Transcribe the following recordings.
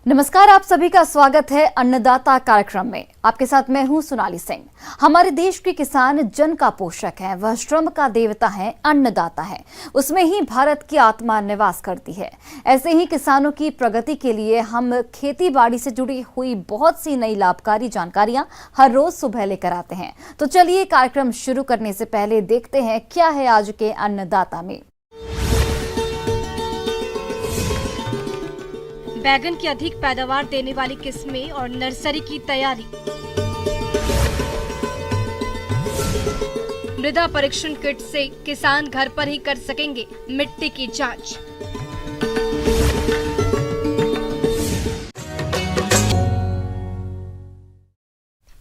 नमस्कार, आप सभी का स्वागत है अन्नदाता कार्यक्रम में। आपके साथ मैं हूं सोनाली सिंह। हमारे देश के किसान जन का पोषक है, वह श्रम का देवता है, अन्नदाता है। उसमें ही भारत की आत्मा निवास करती है। ऐसे ही किसानों की प्रगति के लिए हम खेती बाड़ी से जुड़ी हुई बहुत सी नई लाभकारी जानकारियां हर रोज सुबह लेकर आते हैं। तो चलिए कार्यक्रम शुरू करने से पहले देखते हैं क्या है आज के अन्नदाता में। बैगन की अधिक पैदावार देने वाली किस्में और नर्सरी की तैयारी। मृदा परीक्षण किट से किसान घर पर ही कर सकेंगे मिट्टी की जांच।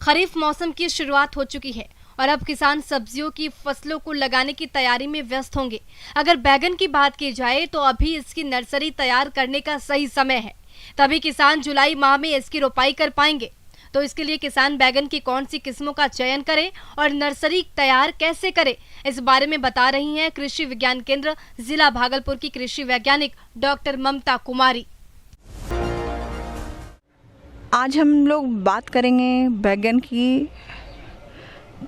खरीफ मौसम की शुरुआत हो चुकी है और अब किसान सब्जियों की फसलों को लगाने की तैयारी में व्यस्त होंगे। अगर बैगन की बात की जाए तो अभी इसकी नर्सरी तैयार करने का सही समय है, तभी किसान जुलाई माह में इसकी रोपाई कर पाएंगे। तो इसके लिए किसान बैगन की कौन सी किस्मों का चयन करें और नर्सरी तैयार कैसे करें, इस बारे में बता रही हैं कृषि विज्ञान केंद्र जिला भागलपुर की कृषि वैज्ञानिक डॉक्टर ममता कुमारी। आज हम लोग बात करेंगे बैगन की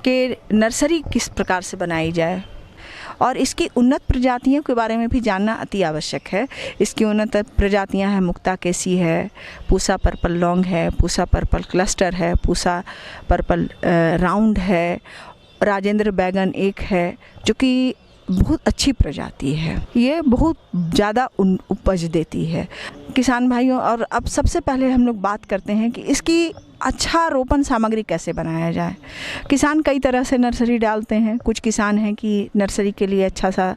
कि नर्सरी किस प्रकार से बनाई जाए और इसकी उन्नत प्रजातियों के बारे में भी जानना अति आवश्यक है। इसकी उन्नत प्रजातियां हैं मुक्ता केसी है, पूसा पर्पल लॉन्ग है, पूसा पर्पल क्लस्टर है, पूसा पर्पल राउंड है, राजेंद्र बैगन एक है जो कि बहुत अच्छी प्रजाति है। ये बहुत ज़्यादा उपज देती है किसान भाइयों। और अब सबसे पहले हम लोग बात करते हैं कि इसकी अच्छा रोपण सामग्री कैसे बनाया जाए। किसान कई तरह से नर्सरी डालते हैं। कुछ किसान हैं कि नर्सरी के लिए अच्छा सा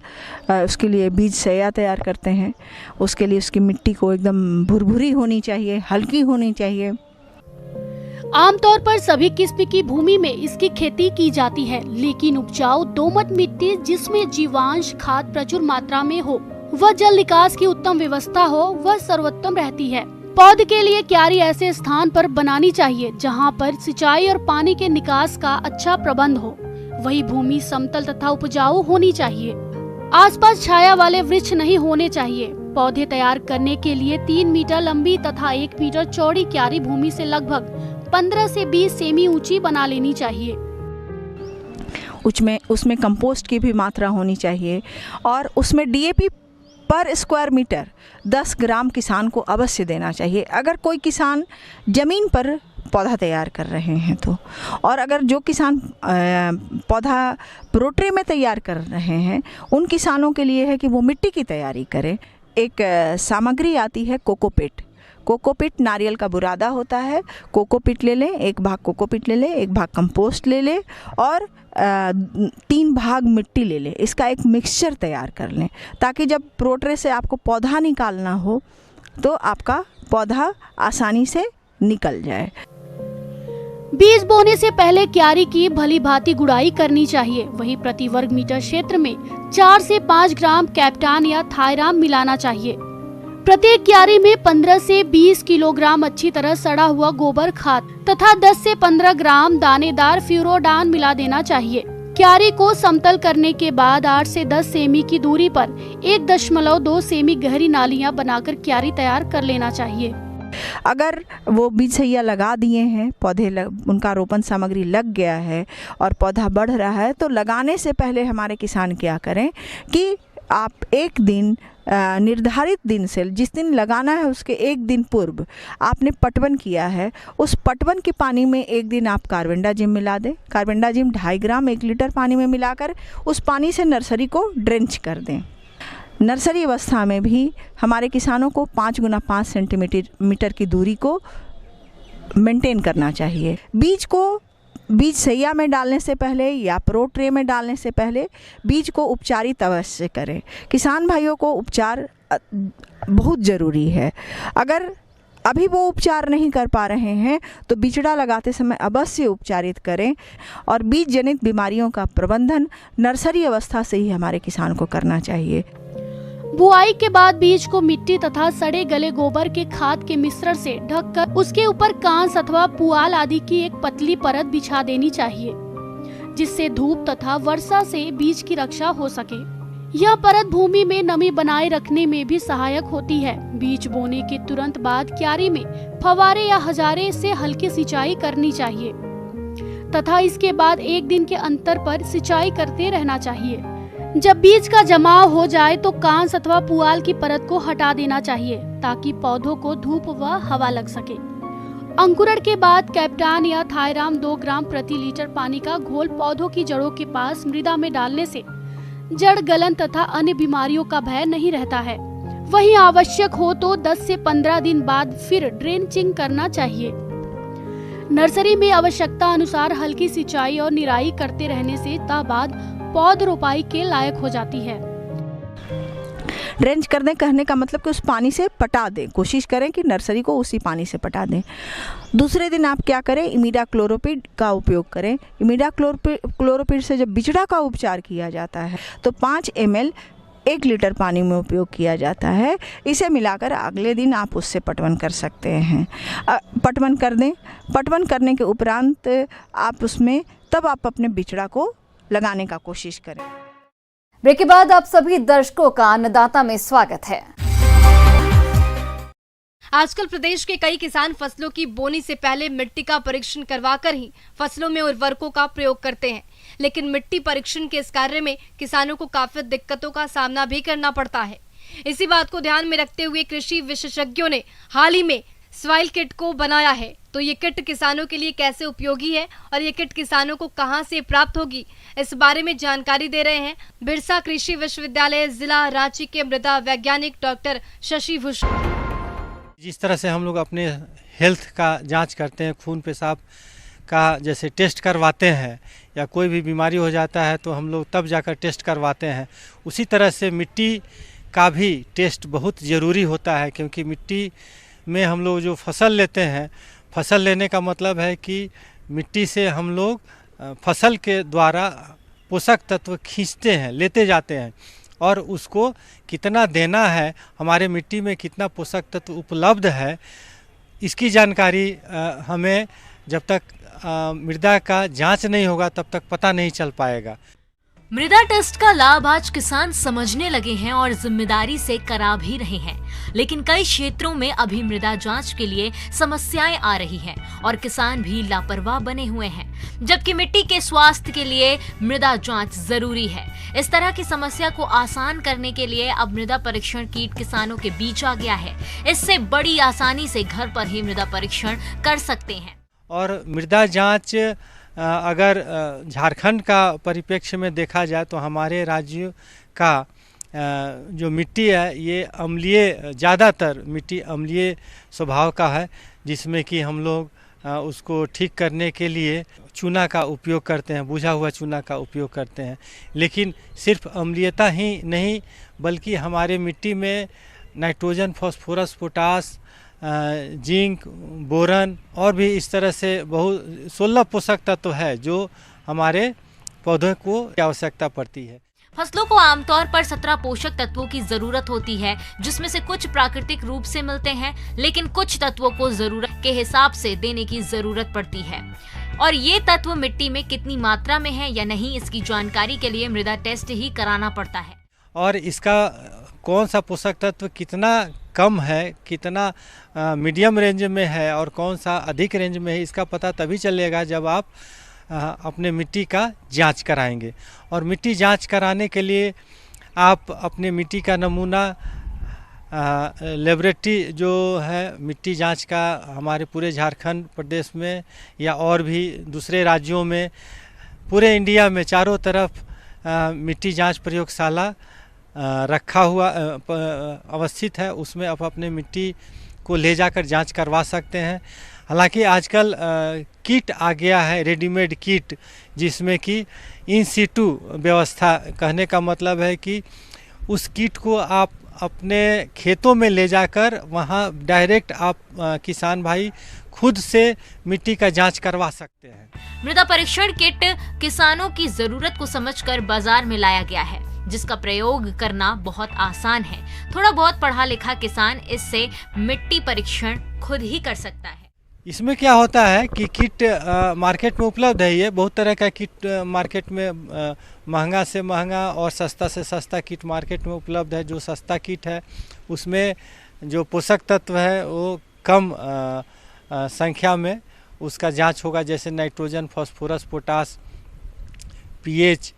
उसके लिए बीज सैया तैयार करते हैं। उसके लिए उसकी मिट्टी को एकदम भुरभुरी होनी चाहिए, हल्की होनी चाहिए। आमतौर पर सभी किस्म की भूमि में इसकी खेती की जाती है, लेकिन उपजाऊ दोमट मिट्टी जिसमें जीवांश खाद प्रचुर मात्रा में हो व जल निकास की उत्तम व्यवस्था हो वह सर्वोत्तम रहती है। पौध के लिए क्यारी ऐसे स्थान पर बनानी चाहिए जहां पर सिंचाई और पानी के निकास का अच्छा प्रबंध हो। वही भूमि समतल तथा उपजाऊ होनी चाहिए। आसपास छाया वाले वृक्ष नहीं होने चाहिए। पौधे तैयार करने के लिए 3 मीटर लंबी तथा 1 मीटर चौड़ी क्यारी भूमि से लगभग 15 से 20 सेमी ऊंची बना लेनी चाहिए। उसमें कंपोस्ट की भी मात्रा होनी चाहिए और उसमें डीएपी पर स्क्वायर मीटर 10 ग्राम किसान को अवश्य देना चाहिए। अगर कोई किसान ज़मीन पर पौधा तैयार कर रहे हैं तो, और अगर जो किसान पौधा प्रोट्रे में तैयार कर रहे हैं उन किसानों के लिए है कि वो मिट्टी की तैयारी करें। एक सामग्री आती है कोकोपीट। कोकोपीट नारियल का बुरादा होता है। कोकोपीट ले लें, 1 भाग कोकोपीट ले लें, 1 भाग कंपोस्ट ले लें और 3 भाग मिट्टी ले लें। इसका एक मिक्सचर तैयार कर लें ताकि जब प्रोट्रे से आपको पौधा निकालना हो तो आपका पौधा आसानी से निकल जाए। बीज बोने से पहले क्यारी की भली भांति गुड़ाई करनी चाहिए। वही प्रति वर्ग मीटर क्षेत्र में 4 से 5 ग्राम कैप्टान या थायराम मिलाना चाहिए। प्रत्येक क्यारी में 15 से 20 किलोग्राम अच्छी तरह सड़ा हुआ गोबर खाद तथा 10 से 15 ग्राम दानेदार फ्यूरोडान मिला देना चाहिए। क्यारी को समतल करने के बाद 8 से 10 सेमी की दूरी पर 1.2 सेमी गहरी नालियां बनाकर क्यारी तैयार कर लेना चाहिए। अगर वो बीज सैया लगा दिए हैं, उनका रोपण सामग्री लग गया है और पौधा बढ़ रहा है, तो लगाने से पहले हमारे किसान क्या करें कि आप एक दिन निर्धारित दिन से, जिस दिन लगाना है उसके एक दिन पूर्व आपने पटवन किया है, उस पटवन के पानी में एक दिन आप कार्बेंडाजिम मिला दें। कार्बेंडाजिम 2.5 ग्राम 1 लीटर पानी में मिलाकर उस पानी से नर्सरी को ड्रेंच कर दें। नर्सरी अवस्था में भी हमारे किसानों को 5 गुना 5 सेंटीमीटर की दूरी को मेंटेन करना चाहिए। बीज सैया में डालने से पहले या प्रो ट्रे में डालने से पहले बीज को उपचारित अवश्य करें। किसान भाइयों को उपचार बहुत ज़रूरी है। अगर अभी वो उपचार नहीं कर पा रहे हैं तो बिचड़ा लगाते समय अवश्य उपचारित करें। और बीज जनित बीमारियों का प्रबंधन नर्सरी अवस्था से ही हमारे किसान को करना चाहिए। बुआई के बाद बीज को मिट्टी तथा सड़े गले गोबर के खाद के मिश्रण से ढककर उसके ऊपर कांस अथवा पुआल आदि की एक पतली परत बिछा देनी चाहिए, जिससे धूप तथा वर्षा से बीज की रक्षा हो सके। यह परत भूमि में नमी बनाए रखने में भी सहायक होती है। बीज बोने के तुरंत बाद क्यारी में फव्वारे या हजारे से हल्की सिंचाई करनी चाहिए तथा इसके बाद 1 दिन के अंतर पर सिंचाई करते रहना चाहिए। जब बीज का जमाव हो जाए तो कांस अथवा पुआल की परत को हटा देना चाहिए ताकि पौधों को धूप व हवा लग सके। अंकुरण के बाद कैप्टान या थायराम 2 ग्राम प्रति लीटर पानी का घोल पौधों की जड़ों के पास मृदा में डालने से जड़ गलन तथा अन्य बीमारियों का भय नहीं रहता है। वहीं आवश्यक हो तो 10 से 15 दिन बाद फिर ड्रेंचिंग करना चाहिए। नर्सरी में आवश्यकता अनुसार हल्की सिंचाई और निराई करते रहने से ता बाद पौध रोपाई के लायक हो जाती है। ड्रेंच करने कहने का मतलब कि उस पानी से पटा दें, कोशिश करें कि नर्सरी को उसी पानी से पटा दें। दूसरे दिन आप क्या करें, इमिडाक्लोरोपिड का उपयोग करें। इमिडाक्लोरोपिड से जब बिचड़ा का उपचार किया जाता है तो 5 ml 1 लीटर पानी में उपयोग किया जाता है। इसे मिलाकर अगले दिन आप उससे पटवन कर सकते हैं। पटवन कर दें। पटवन करने के उपरांत आप उसमें तब आप अपने बिचड़ा को लगाने का कोशिश करें। ब्रेक के बाद आप सभी दर्शकों का अन्नदाता में स्वागत है। आजकल प्रदेश के कई किसान फसलों की बोनी से पहले मिट्टी का परीक्षण करवाकर ही फसलों में उर्वरकों का प्रयोग करते हैं, लेकिन मिट्टी परीक्षण के इस कार्य में किसानों को काफी दिक्कतों का सामना भी करना पड़ता है। इसी बात को ध्यान में रखते हुए कृषि विशेषज्ञों ने हाल ही में सॉइल किट को बनाया है। तो ये किट किसानों के लिए कैसे उपयोगी है और ये किट किसानों को कहां से प्राप्त होगी, इस बारे में जानकारी दे रहे हैं बिरसा कृषि विश्वविद्यालय जिला रांची के मृदा वैज्ञानिक डॉक्टर शशि भूषण। जिस तरह से हम लोग अपने हेल्थ का जांच करते हैं, खून पेशाब का जैसे टेस्ट करवाते हैं या कोई भी बीमारी हो जाता है तो हम लोग तब जाकर टेस्ट करवाते हैं, उसी तरह से मिट्टी का भी टेस्ट बहुत ज़रूरी होता है। क्योंकि मिट्टी में हम लोग जो फसल लेते हैं, फसल लेने का मतलब है कि मिट्टी से हम लोग फसल के द्वारा पोषक तत्व खींचते हैं, लेते जाते हैं और उसको कितना देना है, हमारे मिट्टी में कितना पोषक तत्व उपलब्ध है, इसकी जानकारी हमें जब तक मृदा का जांच नहीं होगा तब तक पता नहीं चल पाएगा। मृदा टेस्ट का लाभ आज किसान समझने लगे हैं और जिम्मेदारी से करा भी रहे हैं, लेकिन कई क्षेत्रों में अभी मृदा जांच के लिए समस्याएं आ रही हैं और किसान भी लापरवाह बने हुए हैं, जबकि मिट्टी के स्वास्थ्य के लिए मृदा जांच जरूरी है। इस तरह की समस्या को आसान करने के लिए अब मृदा परीक्षण किट किसानों के बीच आ गया है। इससे बड़ी आसानी से घर पर ही मृदा परीक्षण कर सकते हैं। और मृदा जांच अगर झारखंड का परिप्रेक्ष्य में देखा जाए तो हमारे राज्य का जो मिट्टी है ये अम्लीय, ज़्यादातर मिट्टी अम्लीय स्वभाव का है, जिसमें कि हम लोग उसको ठीक करने के लिए चूना का उपयोग करते हैं, बुझा हुआ चूना का उपयोग करते हैं। लेकिन सिर्फ अम्लीयता ही नहीं बल्कि हमारे मिट्टी में nitrogen, phosphorus, potash, zinc, boron और भी इस तरह से बहुत 16 पोषक तत्व है जो हमारे पौधों को आवश्यकता पड़ती है। फसलों को आमतौर पर 17 पोषक तत्वों की जरूरत होती है, जिसमें से कुछ प्राकृतिक रूप से मिलते हैं, लेकिन कुछ तत्वों को जरूरत के हिसाब से देने की जरूरत पड़ती है। और ये तत्व मिट्टी में कितनी मात्रा में है या नहीं, इसकी जानकारी के लिए मृदा टेस्ट ही कराना पड़ता है। और इसका कौन सा पोषक तत्व कितना कम है, कितना मीडियम रेंज में है और कौन सा अधिक रेंज में है, इसका पता तभी चलेगा जब आप अपने मिट्टी का जांच कराएंगे। और मिट्टी जांच कराने के लिए आप अपने मिट्टी का नमूना लेबोरेटरी जो है मिट्टी जांच का हमारे पूरे झारखंड प्रदेश में या और भी दूसरे राज्यों में, पूरे इंडिया में चारों तरफ मिट्टी जांच प्रयोगशाला रखा हुआ अवस्थित है, उसमें आप अपने मिट्टी को ले जाकर जांच करवा सकते हैं। हालांकि आजकल किट आ गया है, रेडीमेड किट, जिसमें कि इन सीटू व्यवस्था, कहने का मतलब है कि उस किट को आप अपने खेतों में ले जाकर वहां डायरेक्ट आप किसान भाई खुद से मिट्टी का जांच करवा सकते हैं। मृदा परीक्षण किट किसानों की जरूरत को समझकर बाजार में लाया गया है, जिसका प्रयोग करना बहुत आसान है। थोड़ा बहुत पढ़ा लिखा किसान इससे मिट्टी परीक्षण खुद ही कर सकता है। इसमें क्या होता है कि किट मार्केट में उपलब्ध है। ये बहुत तरह का किट मार्केट में महंगा से महंगा और सस्ता से सस्ता किट मार्केट में उपलब्ध है। जो सस्ता किट है उसमें जो पोषक तत्व है वो कम संख्या में उसका जांच होगा, जैसे नाइट्रोजन, फास्फोरस, पोटास, पीएच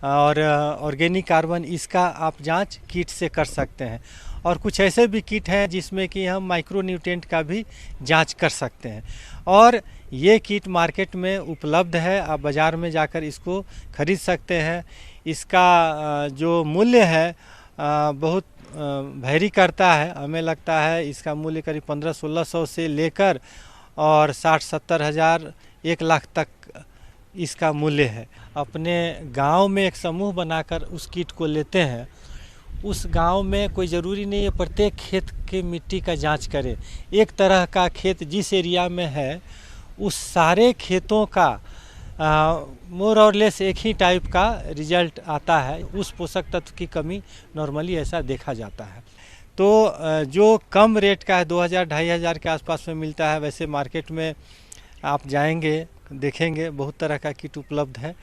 और ऑर्गेनिक कार्बन, इसका आप जांच किट से कर सकते हैं। और कुछ ऐसे भी किट हैं जिसमें कि हम माइक्रो न्यूट्रिएंट का भी जांच कर सकते हैं। और ये किट मार्केट में उपलब्ध है, आप बाज़ार में जाकर इसको खरीद सकते हैं। इसका जो मूल्य है बहुत वैरी करता है। हमें लगता है इसका मूल्य करीब 1500-1600 से लेकर और 60-70 हज़ार 1 लाख तक इसका मूल्य है। अपने गांव में एक समूह बनाकर उस किट को लेते हैं। उस गांव में कोई ज़रूरी नहीं है प्रत्येक खेत के मिट्टी का जांच करें। एक तरह का खेत जिस एरिया में है उस सारे खेतों का मोर और लेस एक ही टाइप का रिजल्ट आता है। उस पोषक तत्व की कमी नॉर्मली ऐसा देखा जाता है। तो जो कम रेट का है 2000-2500 के आसपास में मिलता है, वैसे मार्केट में आप जाएंगे देखेंगे बहुत तरह का किट उपलब्ध है।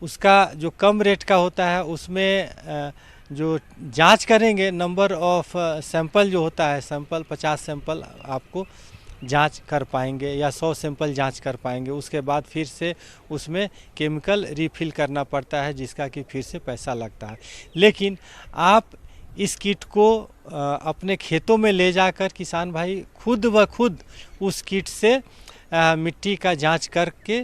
उसका जो कम रेट का होता है उसमें जो जांच करेंगे नंबर ऑफ सैंपल जो होता है, सैंपल 50 सैंपल आपको जांच कर पाएंगे या 100 सैंपल जांच कर पाएंगे। उसके बाद फिर से उसमें केमिकल रिफ़िल करना पड़ता है जिसका कि फिर से पैसा लगता है। लेकिन आप इस किट को अपने खेतों में ले जाकर किसान भाई खुद ब खुद उस किट से मिट्टी का जांच करके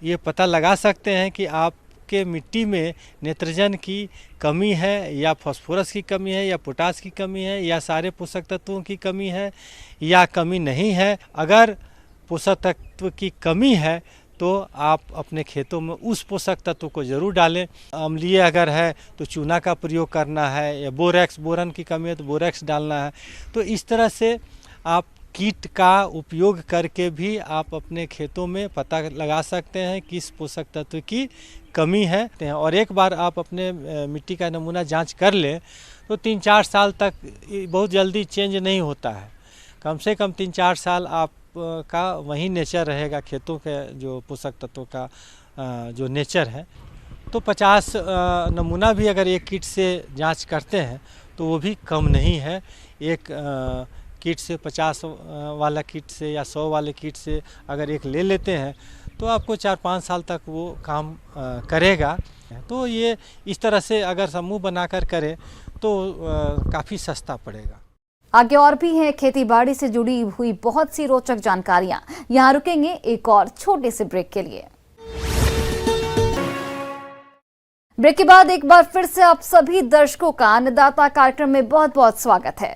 ये पता लगा सकते हैं कि आपके मिट्टी में नाइट्रोजन की कमी है या फास्फोरस की कमी है या पोटास की कमी है या सारे पोषक तत्वों की कमी है या कमी नहीं है। अगर पोषक तत्व की कमी है तो आप अपने खेतों में उस पोषक तत्व को ज़रूर डालें। अम्लीय अगर है तो चूना का प्रयोग करना है, या बोरेक्स, बोरन की कमी है तो बोरेक्स डालना है। तो इस तरह से आप कीट का उपयोग करके भी आप अपने खेतों में पता लगा सकते हैं किस पोषक तत्व की कमी है। और एक बार आप अपने मिट्टी का नमूना जांच कर लें तो 3-4 साल तक बहुत जल्दी चेंज नहीं होता है। कम से कम 3-4 साल आप का वही नेचर रहेगा खेतों के जो पोषक तत्वों का जो नेचर है। तो 50 नमूना भी अगर एक किट से जांच करते हैं तो वो भी कम नहीं है। एक किट से 50 वाला किट से या 100 वाले किट से अगर एक ले लेते हैं तो आपको 4-5 साल तक वो काम करेगा। तो ये इस तरह से अगर समूह बनाकर करें तो काफ़ी सस्ता पड़ेगा। आगे और भी हैं खेती बाड़ी से जुड़ी हुई बहुत सी रोचक जानकारियां। यहां रुकेंगे एक और छोटे से ब्रेक के लिए। ब्रेक के बाद एक बार फिर से आप सभी दर्शकों का अन्नदाता कार्यक्रम में बहुत बहुत स्वागत है।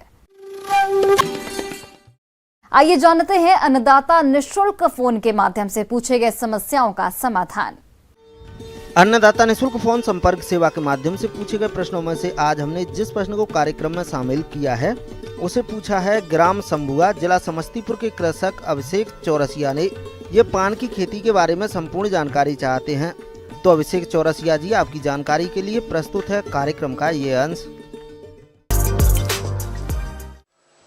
आइए जानते हैं अन्नदाता निःशुल्क फोन के माध्यम से पूछे गए समस्याओं का समाधान। अन्नदाता निःशुल्क फोन संपर्क सेवा के माध्यम से पूछे गए प्रश्नों में से आज हमने जिस प्रश्न को कार्यक्रम में शामिल किया है उसे पूछा है ग्राम संभुआ, जिला समस्तीपुर के कृषक अभिषेक चौरसिया ने। ये पान की खेती के बारे में संपूर्ण जानकारी चाहते हैं। तो अभिषेक चौरसिया जी, आपकी जानकारी के लिए प्रस्तुत है कार्यक्रम का ये अंश।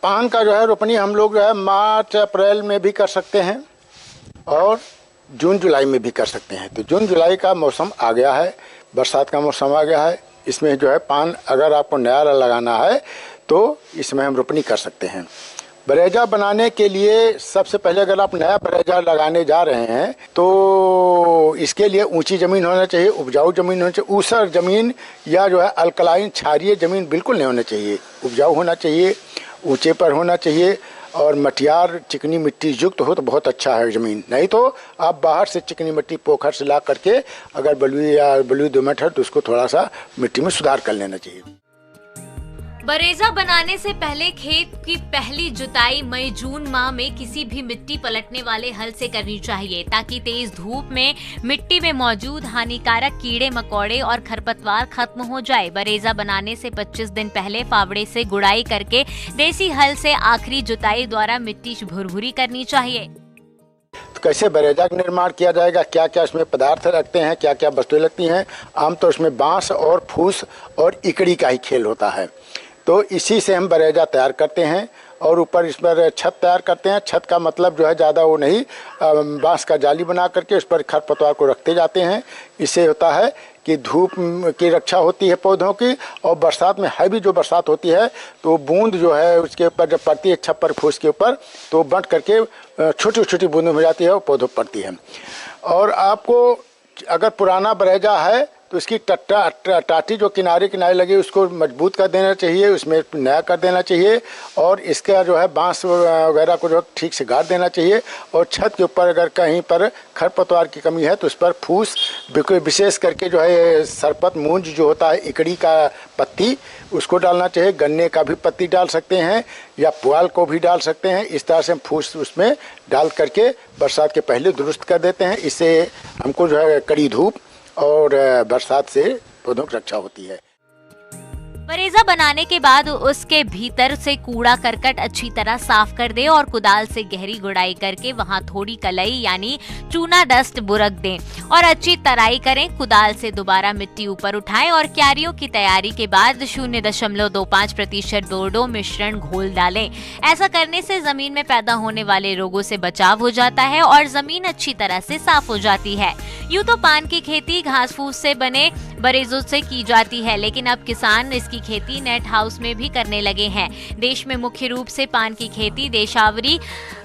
पान का जो है रोपनी हम लोग जो है मार्च अप्रैल में भी कर सकते हैं और जून जुलाई में भी कर सकते हैं। तो जून जुलाई का मौसम आ गया है, बरसात का मौसम आ गया है। इसमें जो है पान अगर आपको नया लगाना है तो इसमें हम रोपनी कर सकते हैं। बरेजा बनाने के लिए सबसे पहले अगर आप नया बरेजा लगाने जा रहे हैं तो इसके लिए ऊंची ज़मीन होना चाहिए, उपजाऊ ज़मीन होना चाहिए। ऊसर ज़मीन या जो है अल्कलाइन क्षारीय ज़मीन बिल्कुल नहीं होना चाहिए। उपजाऊ होना चाहिए, ऊंचे पर होना चाहिए और मटियार चिकनी मिट्टी युक्त हो तो बहुत अच्छा है ज़मीन। नहीं तो आप बाहर से चिकनी मिट्टी पोखर से ला करके अगर बलुई या बलुई दोमट है तो उसको थोड़ा सा मिट्टी में सुधार कर लेना चाहिए। बरेजा बनाने से पहले खेत की पहली जुताई मई जून माह में किसी भी मिट्टी पलटने वाले हल से करनी चाहिए ताकि तेज धूप में मिट्टी में मौजूद हानिकारक कीड़े मकोड़े और खरपतवार खत्म हो जाए। बरेजा बनाने से 25 दिन पहले फावड़े से गुड़ाई करके देसी हल से आखिरी जुताई द्वारा मिट्टी भुरभुरी करनी चाहिए। तो कैसे बरेजा का निर्माण किया जाएगा, क्या क्या इसमें पदार्थ रखते हैं, क्या क्या वस्तुएं लगती हैं। आमतौर इसमें बांस और फूस और इकड़ी का ही खेल होता है। तो इसी से हम बरेजा तैयार करते हैं और ऊपर इस पर छत तैयार करते हैं। छत का मतलब जो है ज़्यादा वो नहीं, बांस का जाली बना करके उस पर खरपतवार को रखते जाते हैं। इससे होता है कि धूप की रक्षा होती है पौधों की, और बरसात में हैवी जो बरसात होती है तो बूंद जो है उसके ऊपर जब पड़ती है छप्पर फूस के ऊपर तो बंट करके छोटी छोटी बूंदें हो जाती है और पौधों पर पड़ती है। और आपको अगर पुराना बरेजा है तो इसकी टाटी जो किनारे किनारे लगी उसको मजबूत कर देना चाहिए, उसमें नया कर देना चाहिए, और इसका जो है बांस वगैरह को जो ठीक से गाड़ देना चाहिए। और छत के ऊपर अगर कहीं पर खरपतवार की कमी है तो उस पर फूस, विशेष करके जो है सरपत मूंज जो होता है, इकड़ी का पत्ती, उसको डालना चाहिए। गन्ने का भी पत्ती डाल सकते हैं या पुआल को भी डाल सकते हैं। इस तरह से हम फूस उसमें डाल करके बरसात के पहले दुरुस्त कर देते हैं। इससे हमको जो है कड़ी धूप और बरसात से पौधों की रक्षा होती है। बरेजा बनाने के बाद उसके भीतर से कूड़ा करकट अच्छी तरह साफ कर दे और कुदाल से गहरी गुड़ाई करके वहां थोड़ी कलई यानी चूना डस्ट बुरक दें और अच्छी तराई करें। कुदाल से दोबारा मिट्टी ऊपर उठाएं और क्यारियों की तैयारी के बाद 0.25% डोडो मिश्रण घोल डालें। ऐसा करने से जमीन में पैदा होने वाले रोगों से बचाव हो जाता है और जमीन अच्छी तरह से साफ हो जाती है। यूं तो पान की खेती घास फूस से बने बरेजों से की जाती है, लेकिन अब किसान इसकी खेती नेट हाउस में भी करने लगे हैं। देश में मुख्य रूप से पान की खेती देशावरी,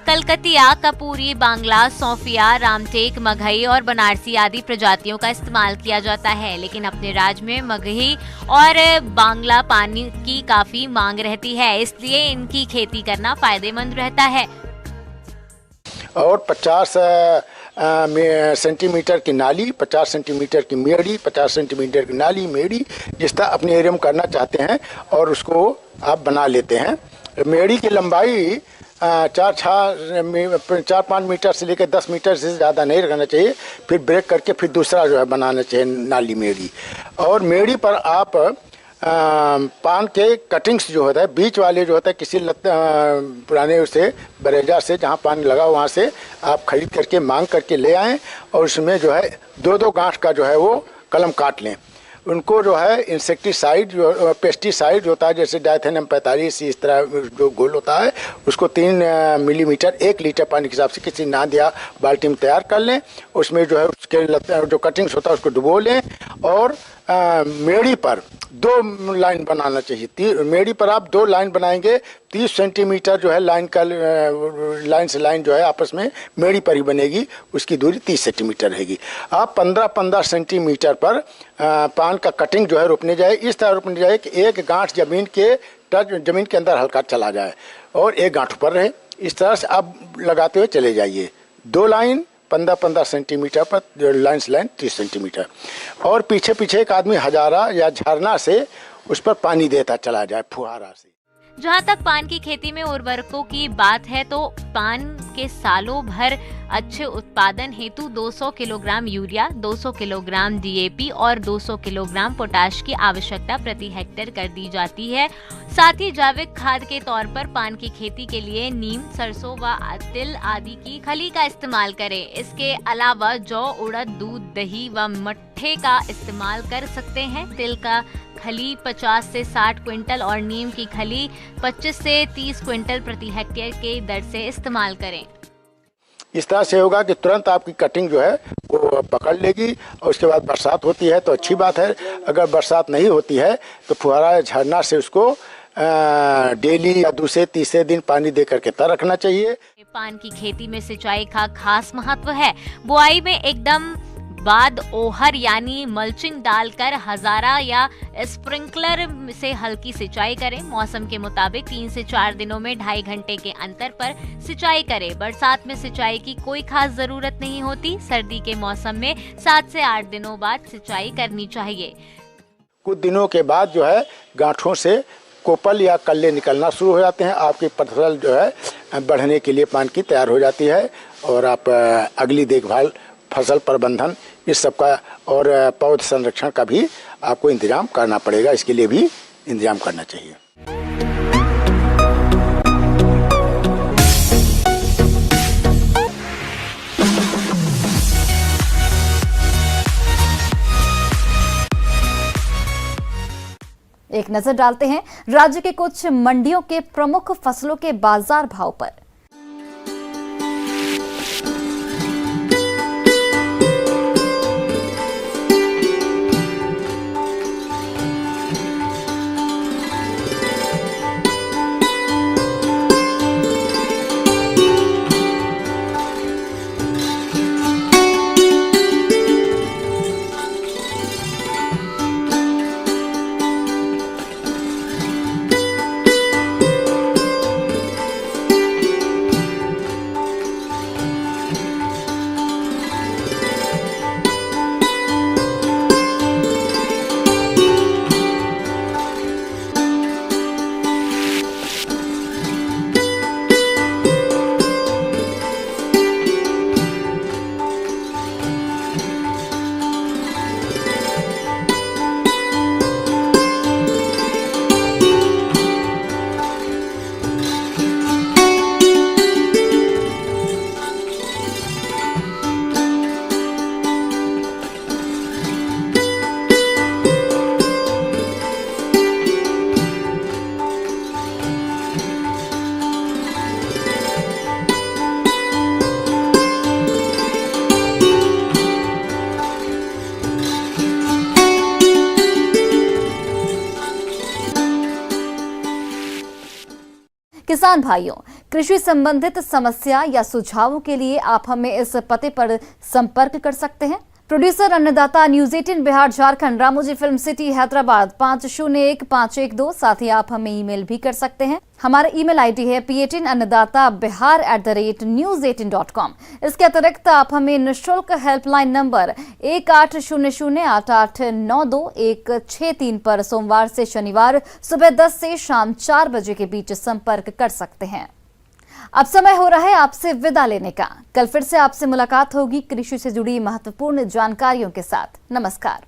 कलकतिया, कपूरी, बांग्ला, सौफिया, रामटेक, मगही और बनारसी आदि प्रजातियों का इस्तेमाल किया जाता है। लेकिन अपने राज्य में मगही और बांग्ला पानी की काफी मांग रहती है, इसलिए इनकी खेती करना फायदेमंद रहता है। और 50 सेंटीमीटर की नाली, 50 सेंटीमीटर की मेड़ी, 50 सेंटीमीटर की नाली मेड़ी, जिस तरह अपने एरिया में करना चाहते हैं और उसको आप बना लेते हैं। मेड़ी की लंबाई 4-5 मीटर से लेकर 10 मीटर से ज़्यादा नहीं रखना चाहिए। फिर ब्रेक करके फिर दूसरा जो है बनाना चाहिए नाली मेड़ी। और मेड़ी पर आप पान के कटिंग्स जो होता है, बीच वाले जो होता है, किसी पुराने उसे बरेजा से जहाँ पान लगा वहाँ से आप खरीद करके मांग करके ले आएँ और उसमें जो है 2-2 गांठ का जो है वो कलम काट लें। उनको जो है इंसेक्टिसाइड जो पेस्टिसाइड होता है, जैसे डायथेनियम 45 इस तरह जो घोल होता है, उसको 3 मिलीमीटर 1 लीटर पानी के हिसाब से किसी नाद या बाल्टी में तैयार कर लें। उसमें जो है उसके जो कटिंग्स होता है उसको डुबो लें और मेड़ी पर 2 लाइन बनाना चाहिए। मेड़ी पर आप 2 लाइन बनाएंगे, 30 सेंटीमीटर जो है लाइन से लाइन जो है आपस में मेड़ी पर ही बनेगी, उसकी दूरी 30 सेंटीमीटर रहेगी। आप 15-15 सेंटीमीटर पर पान का कटिंग जो है रोपने जाए। इस तरह रोपने जाए कि एक गांठ जमीन के अंदर हल्का चला जाए और एक गांठ ऊपर रहे। इस तरह से आप लगाते हुए चले जाइए। 2 लाइन 15-15 सेंटीमीटर पर, जो लाइन से लाइन 30 सेंटीमीटर, और पीछे पीछे एक आदमी हजारा या झरना से उस पर पानी देता चला जाए फुहारा से। जहाँ तक पान की खेती में उर्वरकों की बात है तो पान के सालों भर अच्छे उत्पादन हेतु 200 किलोग्राम यूरिया, 200 किलोग्राम DAP और 200 किलोग्राम पोटाश की आवश्यकता प्रति हेक्टेयर कर दी जाती है। साथ ही जैविक खाद के तौर पर पान की खेती के लिए नीम, सरसों व तिल आदि की खली का इस्तेमाल करें। इसके अलावा जौ, उड़द, दूध, दही व मट्ठे का इस्तेमाल कर सकते हैं। तिल का खली 50 से 60 क्विंटल और नीम की खली 25 से 30 क्विंटल प्रति हेक्टेयर के दर से इस्तेमाल करें। इस तरह से होगा कि तुरंत आपकी कटिंग जो है वो पकड़ लेगी और उसके बाद बरसात होती है तो अच्छी बात है। अगर बरसात नहीं होती है तो फुहारा झरना से उसको डेली या दूसरे तीसरे दिन पानी दे करके तर रखना चाहिए। पान की खेती में सिंचाई का खास महत्व है। बुआई में एकदम बाद ओहर यानी मल्चिंग डालकर हजारा या स्प्रिंकलर से हल्की सिंचाई करें। मौसम के मुताबिक 3 से 4 दिनों में 2.5 घंटे के अंतर पर सिंचाई करें। बरसात में सिंचाई की कोई खास जरूरत नहीं होती। सर्दी के मौसम में 7 से 8 दिनों बाद सिंचाई करनी चाहिए। कुछ दिनों के बाद जो है गांठों से कोपल या कल्ले निकलना शुरू हो जाते हैं। आपकी फसल जो है बढ़ने के लिए पान की तैयार हो जाती है और आप अगली देखभाल, फसल प्रबंधन, इस सब का और पौध संरक्षण का भी आपको इंतजाम करना पड़ेगा। इसके लिए भी इंतजाम करना चाहिए। एक नजर डालते हैं राज्य के कुछ मंडियों के प्रमुख फसलों के बाजार भाव पर। किसान भाइयों, कृषि संबंधित समस्या या सुझावों के लिए आप हमें इस पते पर संपर्क कर सकते हैं। प्रोड्यूसर अन्नदाता news 18 Bihar Jharkhand, Ramoji film city Hyderabad 501512। साथ ही आप हमें ईमेल भी कर सकते हैं। हमारा ईमेल आईडी है p18annadatabihar@news18.com। इसके अतिरिक्त आप हमें निःशुल्क हेल्पलाइन नंबर 18008892 पर सोमवार से शनिवार सुबह 10 से शाम 4 बजे के बीच संपर्क कर सकते हैं। अब समय हो रहा है आपसे विदा लेने का। कल फिर से आपसे मुलाकात होगी कृषि से जुड़ी महत्वपूर्ण जानकारियों के साथ। नमस्कार।